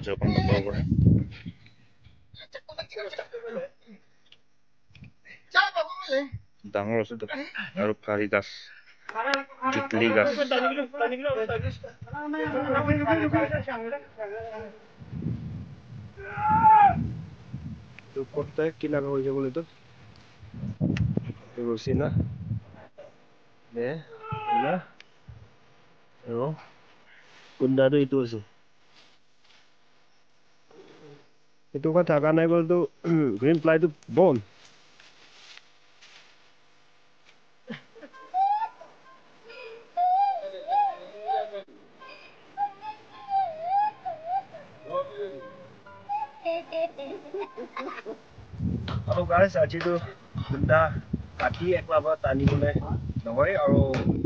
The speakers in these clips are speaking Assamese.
Japan over. ডাঙৰ আছে আৰু ফাৰি গাছ তিতলি গাছ তো কত কি লাগা হয়েছে বলে তো রসি না নে না ও কুন্ডাটো ইটো আছে itu kan থাকা নাই বলতো গ্রিন ফ্লাই তো বন Halo guys, আজি তো কুন্ডা কাটি একলাবা টানি বলে নহয় আৰু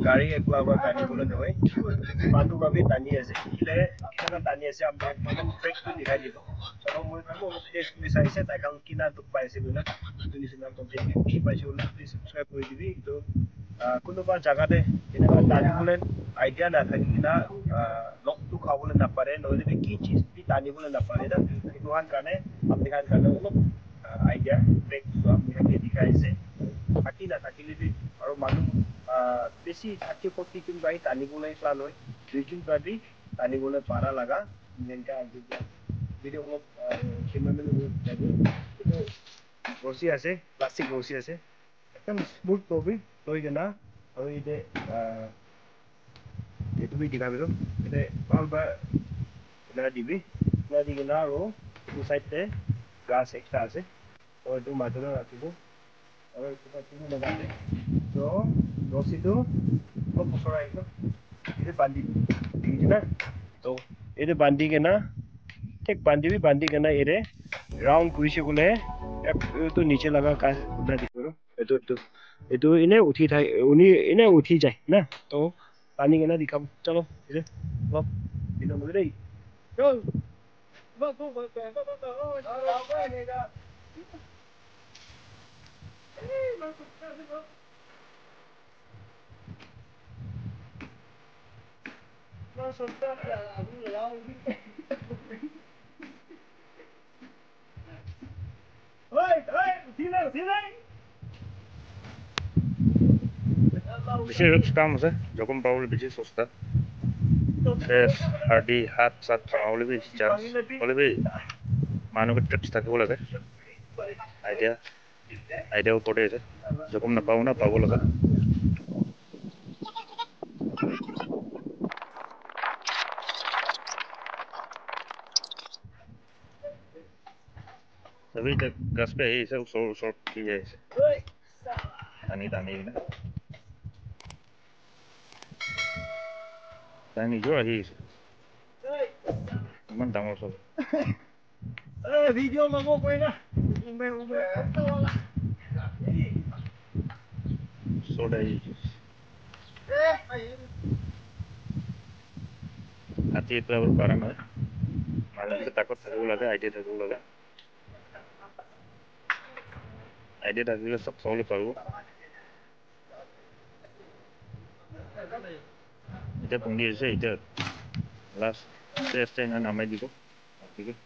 গাড়ী একলাবা টানি বলে নহয় মানুহ বাবে টানি আছে ইলে কিনা টানি আছে আপোনাক মানে ট্ৰেকটো দেখাই দিব চলো মই ভাবো টেষ্ট কৰি চাইছে তাই কাম কিনা দুখ পাইছে বোলে তুমি সিনা কমপ্লিট কি পাইছে বোলে প্লিজ সাবস্ক্রাইব কৰি দিবি তো কোনোবা জায়গাতে এনেকুৱা টানি বলে আইডিয়া নাথাকে কিনা লকটো খাবলৈ নাপাৰে নহলে কি চিজ দি টানিবলৈ নাপাৰে না সেইটো কাৰণে আপুনি কাৰণে অলপ আইডিয়া ব্ৰেক আপুনি দেখাইছে থাকি নাথাকিলে আৰু মানুহ বেছি 30-40 জন গাড়ী টানিবলৈ প্লান হয় 2 জন গাড়ী টানিবলৈ পাৰা লাগা যেনকা ভিডিও অলপ ৰছী আছে প্লাষ্টিক ৰছী আছে একদম স্মুথ টপি লৈ কেনা আৰু এতিয়া এইটো বি দেখাবি তো এতিয়া ভাল বা এটা দিবি এটা দি কেনা আৰু এইটো চাইডতে গাছ এক্সট্ৰা আছে और तू माथुरा राखिबो और এটা তুমি লগাতে তো রশিটো খুব পছৰাই তো এটা বান্ধি দিবি না তো এটা বান্ধি কেনা ঠিক বান্ধি কেনা এৰে রাউন্ড ঘুরিছে বলে তো নিচে লাগা কাজ উঠা দিব এটো এনে উঠি থাকে উনি এনে উঠি যায় না তো পানি কেনা দিখাম চলো এরে বাপ দিনা মরে দেই চল বাপ No soltar la বেছি ৰিস্ক কাম আছে যখন পাবলৈ বেছি সস্তা ফ্ৰেছ হাৰ্ডি হাত চাত ভাঙাবলৈ বেছি চান্স হ'লে মানুহৰ ট্ৰিপছ থাকিব লাগে আইডিয়া ওপৰতে আছে যখন নাপাব না পাব লগা सभी तक गस पे है सब शॉर्ट की है टानी ना टानी जो है मन डांगो सब वीडियो में वो कोई ना सोडा ही हाथी इतना बड़ा कारण है मालूम से ताकत थकू लगा आइडिया থাকিলে সব সহলে পারবো এটা পুঙ্গি আছে এটা লাস্ট টেস্ট না নামাই দিব ঠিক আছে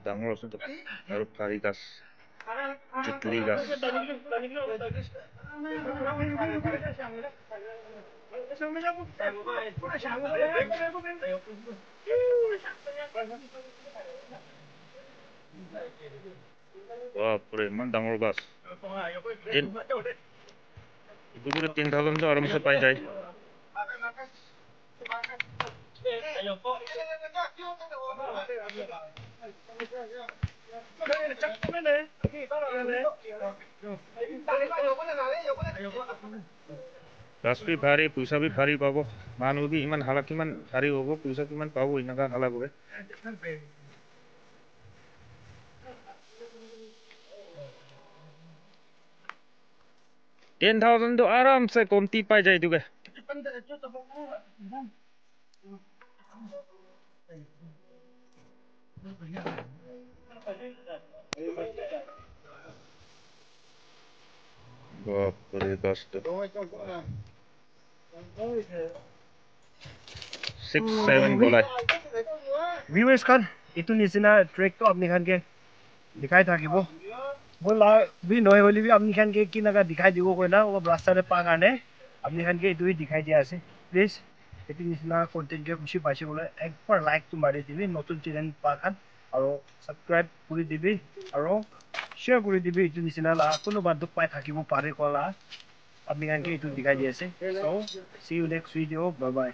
ডাঙৰ আছে আৰু ফাৰি গাছ তিতলি গাছ বাপৰে ইমান ডাঙৰ গাছ এইটো 10,000 আৰামছে পাই যায় গাছ भी भारी पैसा भी भारी पाब মানুহ भी ইমান হালা কিমান ভাरी হ'ব পইচা কিমান পাব ইনাকা হালা কৰে 10,000 तो आराम से कमती पाई जाए तुगे বাপৰে কাজটা 6-7 গলায় ভিউয়াৰ্স খান এইটো নিচিনা ট্ৰেকটো আপুনি খানকে দেখাই থাকিব মই বি নহয় হ'লে বি আপুনি খানকে কিনাকা দেখাই দিব কয় না অলপ ৰাস্তাতে পা কাৰণে আপুনি খানকে এইটোৱে দেখাই দিয়া আছে প্লিজ এইটো নিচিনা কণ্টেণ্টকে খুচি পাইছে বোলে একবাৰ লাইকটো মাৰি দিবি নতুন চেনেল পা খান আৰু ছাবস্ক্ৰাইব কৰি দিবি আৰু শ্বেয়াৰ কৰি দিবি এইটো নিচিনা কোনোবা দুখ পাই থাকিব পাৰে কলা আপুনি খানকে এইটো দেখাই দি আছে চ' see you next video bye bye